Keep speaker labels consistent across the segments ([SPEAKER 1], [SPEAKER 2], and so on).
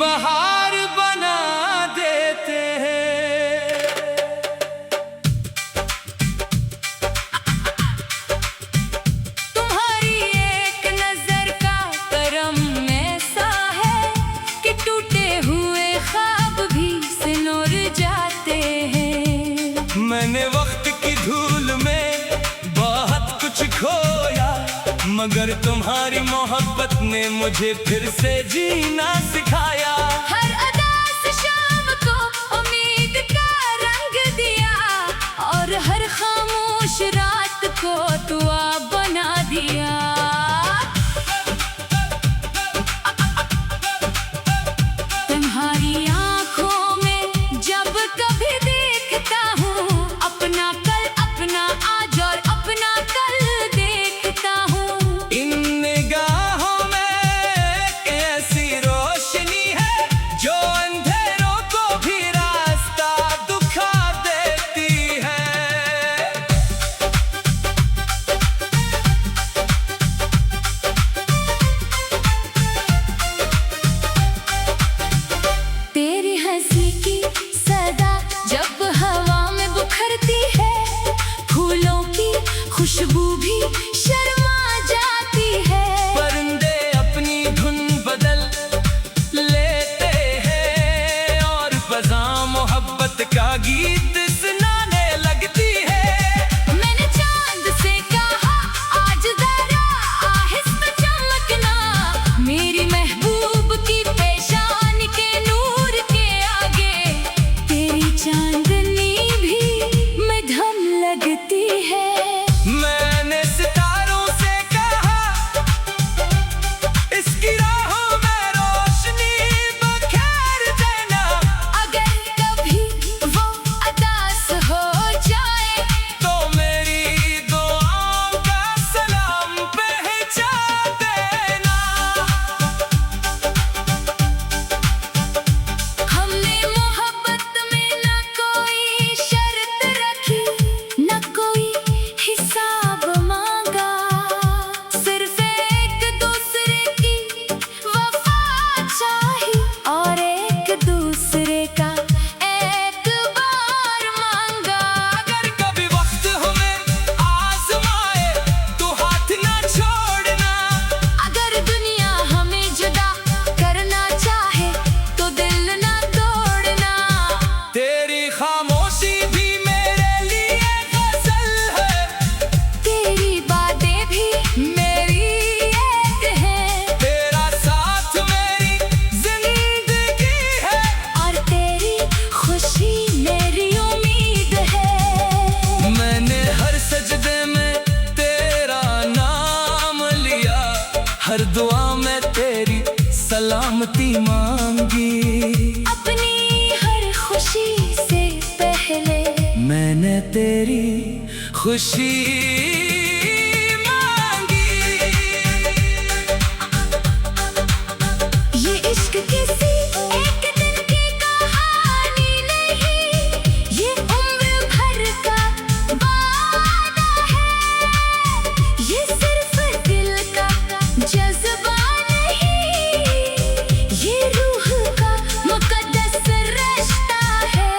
[SPEAKER 1] बहार बना देते हैं।
[SPEAKER 2] तुम्हारी एक नजर का करम ऐसा है कि टूटे हुए ख्वाब भी सिनुर जाते हैं।
[SPEAKER 1] मैंने वक्त की धूल में बहुत कुछ खोया, मगर तुम्हारी मोहब्बत ने मुझे फिर से जीना सिखाया।
[SPEAKER 2] हर उदास शाम को उम्मीद का रंग दिया और हर खामोश रात को दुआ बना दिया। तुम्हारी आंखों में जब कभी देखता हूँ अपना कल, अपना आज और अपना कल देखता हूँ।
[SPEAKER 1] इन निगाहों में एक ऐसी रोशनी है जो अंधेरों को भी रास्ता दिखा देती है।
[SPEAKER 2] तेरी हंसी की सदा जब हवा में बुखरती है, फूलों की खुशबू भी शर्मा जाती है।
[SPEAKER 1] परिंदे अपनी धुन बदल लेते हैं और फ़ज़ा मोहब्बत का गीत सुनाने लगती है।
[SPEAKER 2] मैंने चांद से कहा आज जरा आहिस्ता चमकना, मेरी महबूब की पेशानी के नूर के आगे तेरी चांदनी भी मध्यम लगती है।
[SPEAKER 1] मैंने सितारों से कहा इसकी राहों में रोशनी बखेर देना।
[SPEAKER 2] अगर कभी वो उदास हो जाए
[SPEAKER 1] तो मेरी दुआओं का सलाम पहुंचा देना।
[SPEAKER 2] हमने मोहब्बत में न कोई शर्त रखी, न कोई हिसाब मांगा, सिर्फ एक दूसरे की वफा चाही और एक दूसरे का एतबार मांगा।
[SPEAKER 1] अगर कभी वक्त हमें आज़माए तो हाथ ना छोड़ना।
[SPEAKER 2] अगर दुनिया हमें जुदा करना चाहे तो दिल ना तोड़ना।
[SPEAKER 1] तेरी खामोशी भी मेरे लिए गज़ल है,
[SPEAKER 2] तेरी बातें भी मेरी एक है
[SPEAKER 1] तेरा साथ मेरी जिंदगी है
[SPEAKER 2] और तेरी खुशी मेरी उम्मीद है।
[SPEAKER 1] मैंने हर सजदे में तेरा नाम लिया, हर दुआ में तेरी सलामती मांगी।
[SPEAKER 2] अपनी हर खुशी से पहले
[SPEAKER 1] मैंने तेरी खुशी मांगी।
[SPEAKER 2] ये इश्क किसी एक दिन की कहानी नहीं, ये उम्र भर का वादा है। ये सिर्फ दिल का जज्बा नहीं, ये रूह का मुकद्दस रिश्ता है।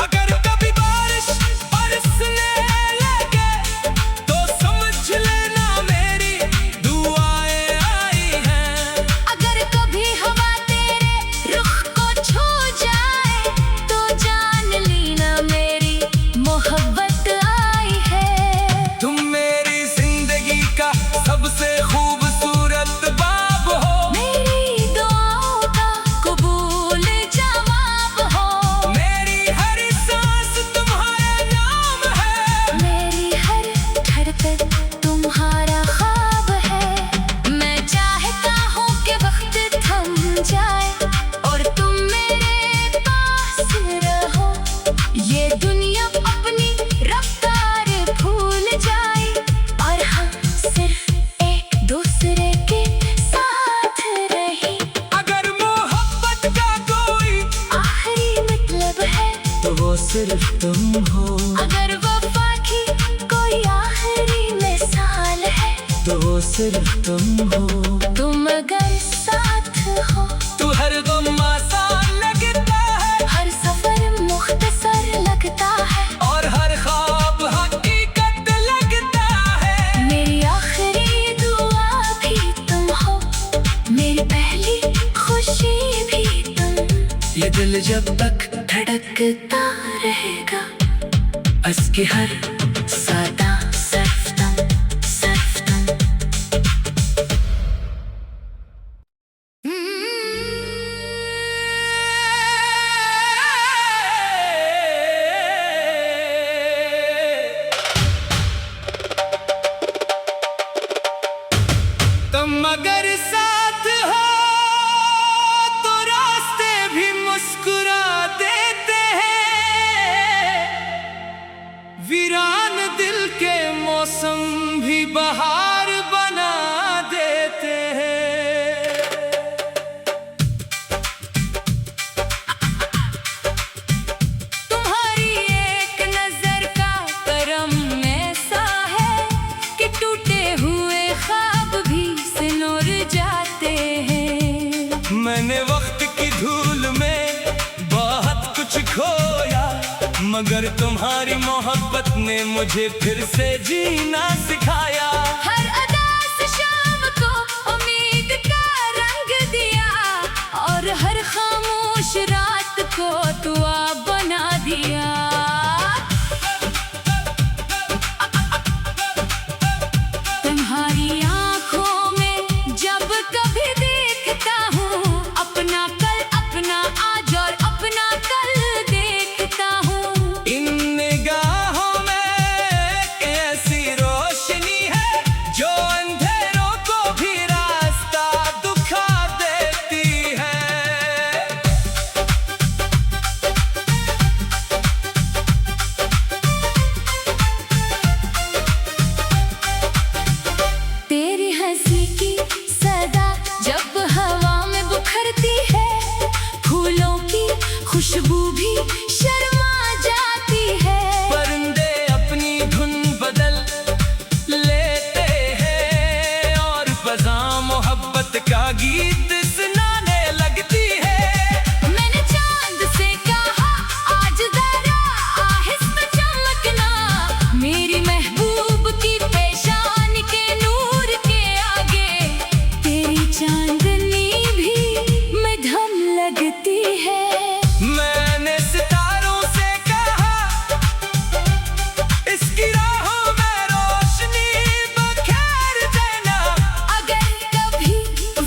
[SPEAKER 1] अगर कभी बारिश बरसने लगे तो समझ लेना मेरी दुआएं आई हैं।
[SPEAKER 2] अगर कभी हवा तेरे रुख को छू जाए तो जान लेना मेरी मोहब्बत आई है।
[SPEAKER 1] तुम मेरी जिंदगी का सबसे खूबसूरत बाब हो,
[SPEAKER 2] मेरी दुआओं का कबूल जवाब हो।
[SPEAKER 1] मेरी हर सांस तुम्हारा नाम है,
[SPEAKER 2] मेरी हर धड़कन तुम्हारा ख्वाब है। मैं चाहता हूँ कि वक्त थम जाए और तुम मेरे पास रहो। ये दुनिया अपनी रफ्तार भूल जाए और हम सिर्फ एक दूसरे के साथ रहें।
[SPEAKER 1] अगर मोहब्बत का कोई
[SPEAKER 2] आखिरी मतलब है
[SPEAKER 1] तो वो सिर्फ तुम हो।
[SPEAKER 2] अगर वफा की कोई आखिरी मिसाल है
[SPEAKER 1] तो वो सिर्फ तुम हो।
[SPEAKER 2] तुम अगर साथ हो लगता रहेगा बस के हर सादा सरफतम सरफतम।
[SPEAKER 1] तुम अगर साथ हो तो रास्ते भी मुस्कुरा देते हैं, वीरान दिल के मौसम भी बहार बना देते हैं।
[SPEAKER 2] तुम्हारी एक नजर का करम ऐसा है कि टूटे हुए ख्वाब भी सिनुर जाते हैं।
[SPEAKER 1] मैंने वक्त की धूल में बहुत कुछ खोया, मगर तुम्हारी मोहब्बत ने मुझे फिर से जीना सिखाया।
[SPEAKER 2] हर अदास शाम को उम्मीद का रंग दिया और हर खामोश रात को दुआ बना दिया। तुम्हारी आंखों में जब कभी देखता हूँ अपना कल, अपना आज और अपना कल देखता हूँ।
[SPEAKER 1] इन निगाहों में एक ऐसी रोशनी है जो अंधेरों को भी रास्ता दिखा देती है।
[SPEAKER 2] तेरी हंसी की सदा जब हवा में बुखरती है, फूलों की खुशबू भी शर्मा जाती है।
[SPEAKER 1] परिंदे अपनी धुन बदल लेते हैं और फज़ा मोहब्बत का गीत सुनाने लगती है।
[SPEAKER 2] मैंने चांद से कहा आज जरा आहिस्ता चमकना, मेरी महबूब की पेशानी के नूर के आगे तेरी चांदनी भी मध्यम लगती है।
[SPEAKER 1] मैंने सितारों से कहा इसकी राहों में रोशनी बखेर देना।
[SPEAKER 2] अगर कभी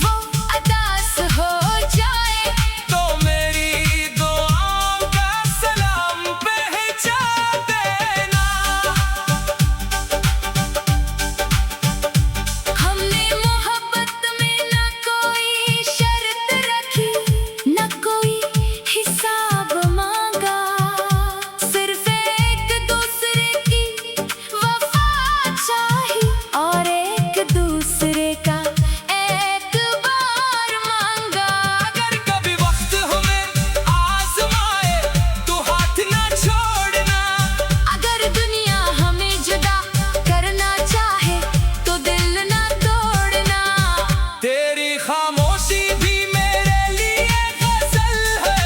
[SPEAKER 2] वो अदास हो जाए
[SPEAKER 1] तो मेरी दुआओं का सलाम पहुंचा देना।
[SPEAKER 2] हमने मोहब्बत में न कोई शर्त रखी, न कोई हिसाब मांगा, सिर्फ एक दूसरे की वफा चाही और एक दूसरे का एतबार मांगा।
[SPEAKER 1] अगर कभी वक्त हमें आजमाए तो हाथ ना छोड़ना।
[SPEAKER 2] अगर दुनिया हमें जुदा करना चाहे तो दिल ना तोड़ना।
[SPEAKER 1] तेरी खामोशी भी मेरे लिए गजल है,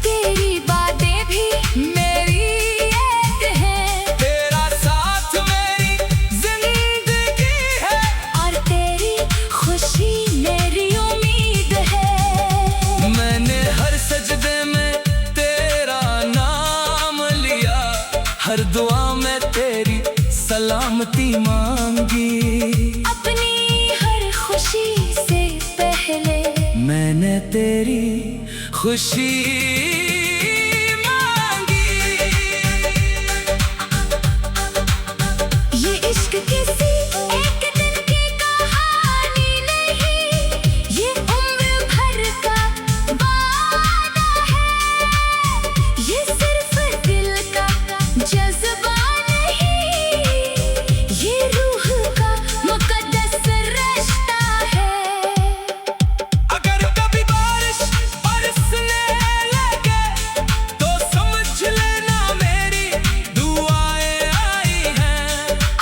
[SPEAKER 2] तेरी बातें भी मेरी एक है
[SPEAKER 1] तेरा साथ मेरी जिंदगी है
[SPEAKER 2] और तेरी खुशी मेरी उम्मीद है।
[SPEAKER 1] मैंने हर सजदे में तेरा नाम लिया, हर दुआ में तेरी सलामती मांगी।
[SPEAKER 2] अपनी हर खुशी से पहले
[SPEAKER 1] मैंने तेरी खुशी मांगी।
[SPEAKER 2] ये इश्क किसी एक दिन की कहानी नहीं, ये उम्र भर का वादा है। ये सिर्फ दिल का जज्बा नहीं, ये रूह का मुकद्दस रिश्ता है।
[SPEAKER 1] अगर कभी बारिश बरसने लगे तो समझ लेना मेरी दुआएं आई हैं।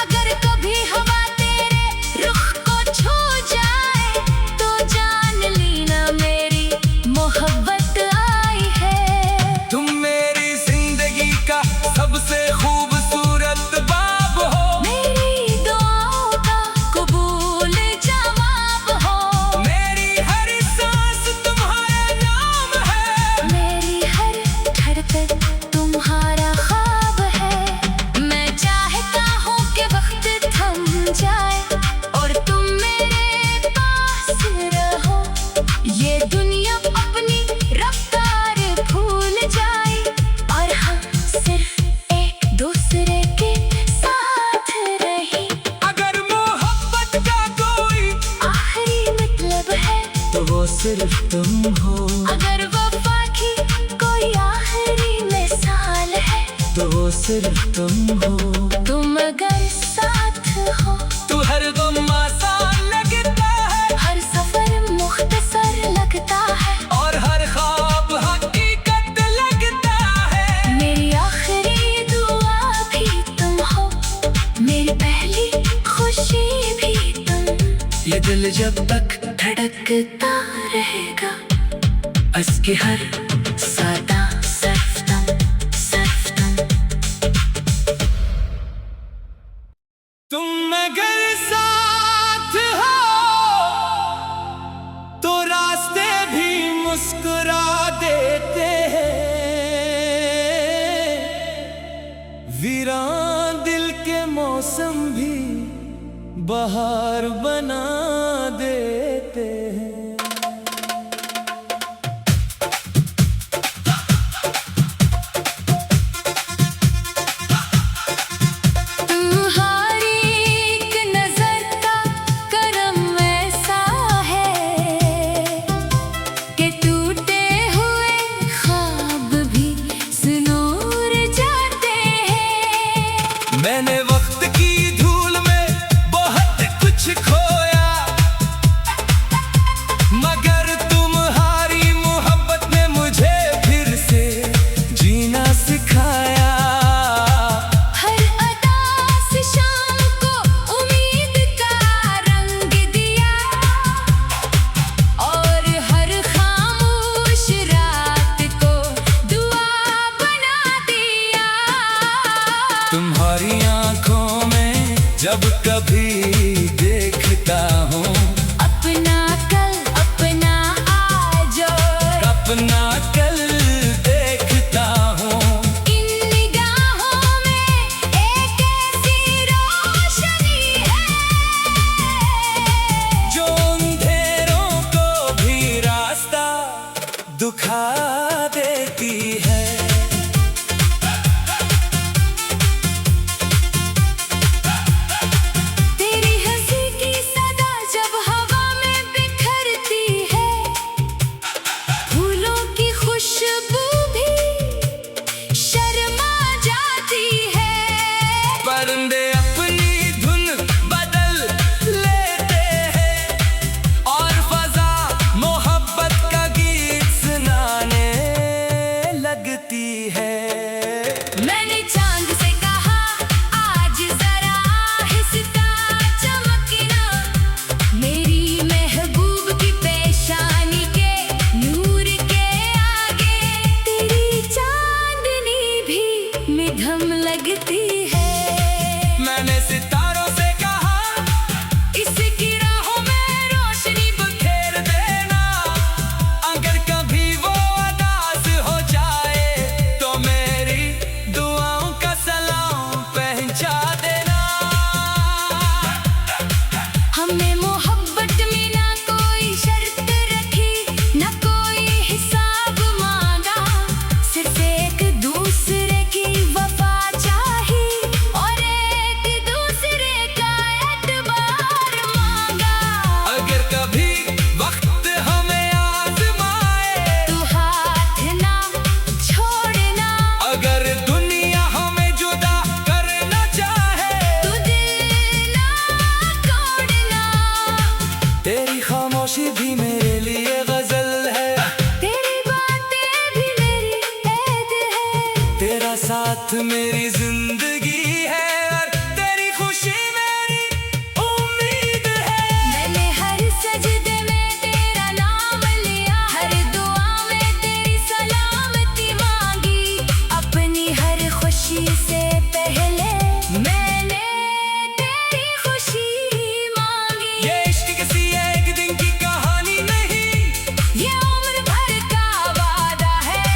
[SPEAKER 2] अगर कभी हवा तेरे रुख को छू जाए तो जान लेना मेरी मोहब्बत आई है।
[SPEAKER 1] तुम मेरी जिंदगी का सबसे खूबसूरत बाब हो,
[SPEAKER 2] मेरी दुआओं का कबूल जवाब हो।
[SPEAKER 1] मेरी हर सांस तुम्हारा नाम है।
[SPEAKER 2] मेरी हर धड़कन
[SPEAKER 1] सिर्फ तुम हो।
[SPEAKER 2] अगर वफा की कोई आखिरी मिसाल है
[SPEAKER 1] तो वो सिर्फ तुम हो।
[SPEAKER 2] तुम अगर साथ हो
[SPEAKER 1] तू हर गम आसान लगता है,
[SPEAKER 2] हर सफर मुख्तसर लगता है
[SPEAKER 1] और हर ख्वाब हकीकत लगता है।
[SPEAKER 2] मेरी आखिरी दुआ भी तुम हो, मेरी पहली खुशी भी तुम।
[SPEAKER 1] ये दिल जब तक
[SPEAKER 2] धड़कता रहेगा उसकी हर सदा सिर्फ तुम, सिर्फ तुम।
[SPEAKER 1] तुम अगर साथ हो तो रास्ते भी मुस्कुरा देते हैं, वीरान दिल के मौसम भी बहार बना देते हैं।
[SPEAKER 2] तुम्हारी एक नजर का करम ऐसा है कि टूटे हुए ख्वाब भी सुनूर जाते हैं।
[SPEAKER 1] मैंने वक्त की धूल में बहुत कुछ खोया, मगर तुम्हारी मोहब्बत ने मुझे फिर से जीना सिखाया।
[SPEAKER 2] हर अदा से शाम को उम्मीद का रंग दिया और हर खामोश रात को दुआ बना दिया।
[SPEAKER 1] तुम्हारी आंखों में जब कभी देखता हूँ
[SPEAKER 2] अपना कल, अपना आज और
[SPEAKER 1] अपना कल देखता हूँ।
[SPEAKER 2] इन निगाहों में एक ऐसी रोशनी है
[SPEAKER 1] जो अंधेरों को भी रास्ता दिखा देती है।
[SPEAKER 2] तेरी हंसी की सदा जब हवा में बिखरती है, फूलों की खुशबू भी शर्मा जाती है।
[SPEAKER 1] परिंदे अपनी धुन बदल लेते हैं और फजा मोहब्बत का गीत सुनाने लगती है।
[SPEAKER 2] मैंने चांद से कहा आज जरा आहिस्ता चमकना, मेरी महबूब की पेशानी के नूर के आगे तेरी चांदनी भी मिधम लगती है।
[SPEAKER 1] मैंने सितारों से कहा
[SPEAKER 2] इसकी राहों में रोशनी
[SPEAKER 1] बिखेर देना, अगर कभी वो अदास हो जाए तो मेरी दुआओं का सलाम पहुंचा देना।
[SPEAKER 2] हमने मोहब्बत में ना कोई शर्त रखी, ना कोई हिसाब मांगा, सिर्फ एक दूसरे की वफा चाही और एक दूसरे का एतबार मांगा।
[SPEAKER 1] अगर कभी वक्त हमें आजमाए
[SPEAKER 2] तू हाथ ना छोड़ना,
[SPEAKER 1] अगर दुनिया हमें जुदा करना चाहे
[SPEAKER 2] तू दिल ना तोड़ना।
[SPEAKER 1] तेरी खामोशी भी मेरे लिए गजल है,
[SPEAKER 2] तेरी बातें भी मेरी ऐद है,
[SPEAKER 1] तेरा साथ मेरी जिंदगी है और तेरी खुशी मेरी उम्मीद है।
[SPEAKER 2] मैंने हर सजदे में तेरा नाम लिया, हर दुआ में तेरी सलामती मांगी, अपनी हर खुशी से पहले मैंने तेरी खुशी मांगी।
[SPEAKER 1] ये इश्क किसी एक दिन की कहानी नहीं,
[SPEAKER 2] ये उम्र भर का वादा है,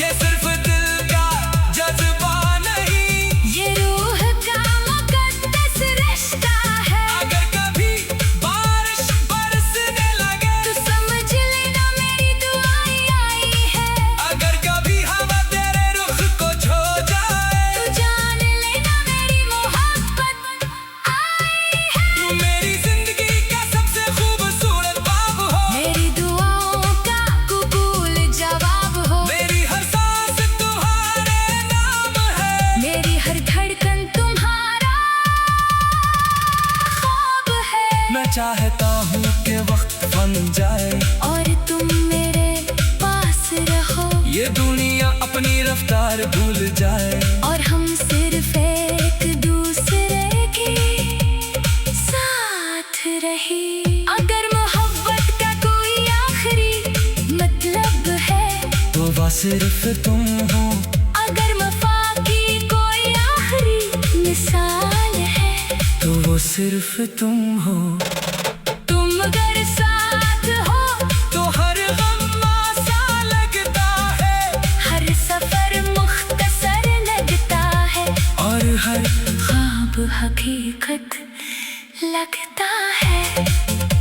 [SPEAKER 1] ये सिर्फ दिल का जज्बा नहीं।
[SPEAKER 2] ये
[SPEAKER 1] बन जाए
[SPEAKER 2] और तुम मेरे पास रहो।
[SPEAKER 1] ये दुनिया अपनी रफ्तार भूल जाए
[SPEAKER 2] और हम सिर्फ एक दूसरे के साथ रहे। अगर मोहब्बत का कोई आखिरी मतलब है
[SPEAKER 1] तो वह सिर्फ तुम हो।
[SPEAKER 2] अगर वफा की कोई आखिरी मिसाल है
[SPEAKER 1] तो वो सिर्फ तुम हो।
[SPEAKER 2] तुम अगर साथ हो
[SPEAKER 1] तो हर गम आसान लगता है,
[SPEAKER 2] हर सफर मुख्तसर लगता है
[SPEAKER 1] और हर
[SPEAKER 2] ख्वाब हकीकत लगता है।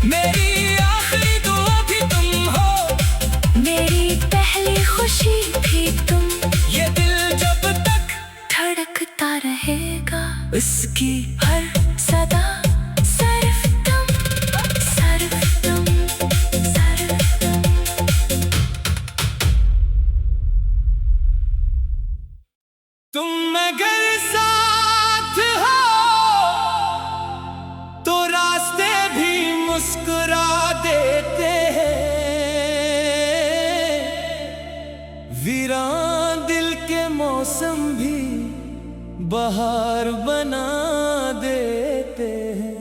[SPEAKER 1] मेरी आखिरी दुआ भी तुम हो,
[SPEAKER 2] मेरी पहली खुशी भी तुम।
[SPEAKER 1] ये दिल जब तक
[SPEAKER 2] धड़कता रहेगा
[SPEAKER 1] इसकी
[SPEAKER 2] हर सदा सिर्फ तुम, सिर्फ तुम, सिर्फ तुम।
[SPEAKER 1] तुम अगर साथ हो तो रास्ते भी मुस्कुरा देते हैं, वीरान दिल के मौसम भी बहार बना देते हैं।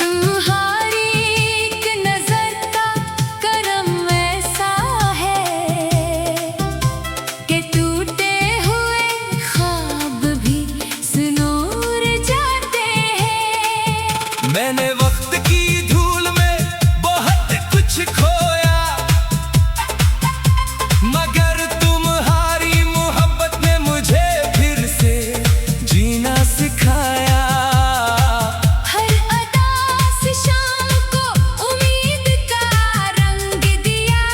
[SPEAKER 2] तुम्हारी एक नजर का करम ऐसा है कि टूटे हुए ख्वाब भी सुनूर जाते हैं।
[SPEAKER 1] मैंने वक्त की धूल में बहुत कुछ खोया, मगर तुम्हारी मोहब्बत ने मुझे फिर से जीना सिखाया।
[SPEAKER 2] हर अदा से शाम को उम्मीद का रंग दिया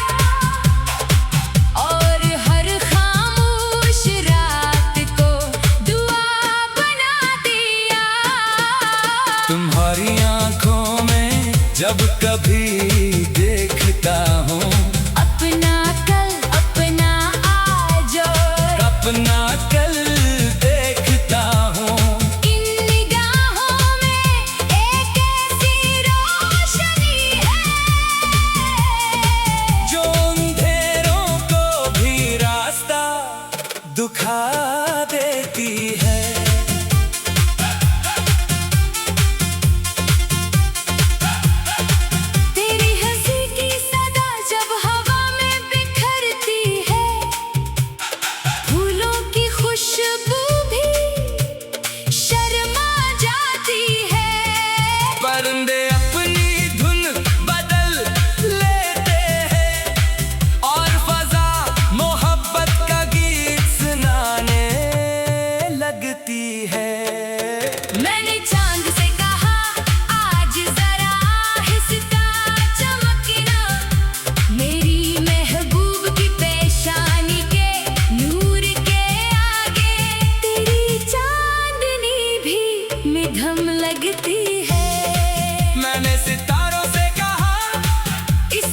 [SPEAKER 2] और हर खामोश रात को दुआ बना दिया।
[SPEAKER 1] तुम्हारी आंखों में जब कभी देखता हूँ
[SPEAKER 2] अपना कल, अपना आज और
[SPEAKER 1] अपना कल देखता हूँ,
[SPEAKER 2] इन निगाहों में एक ऐसी रोशनी है
[SPEAKER 1] जो अंधेरों को भी रास्ता दिखा देती है।
[SPEAKER 2] तेरी हंसी की सदा जब हवा में बिखरती है, फूलों की खुशबू भी शर्मा जाती है।
[SPEAKER 1] परिंदे अपनी धुन बदल लेते हैं और फजा मोहब्बत का गीत सुनाने लगती है।
[SPEAKER 2] मैंने चांद से कहा आज जरा आहिस्ता चमकना, मेरी महबूब की पेशानी के नूर के आगे तेरी चांदनी भी मिधम लगती है।
[SPEAKER 1] मैंने सितारों से कहा
[SPEAKER 2] इस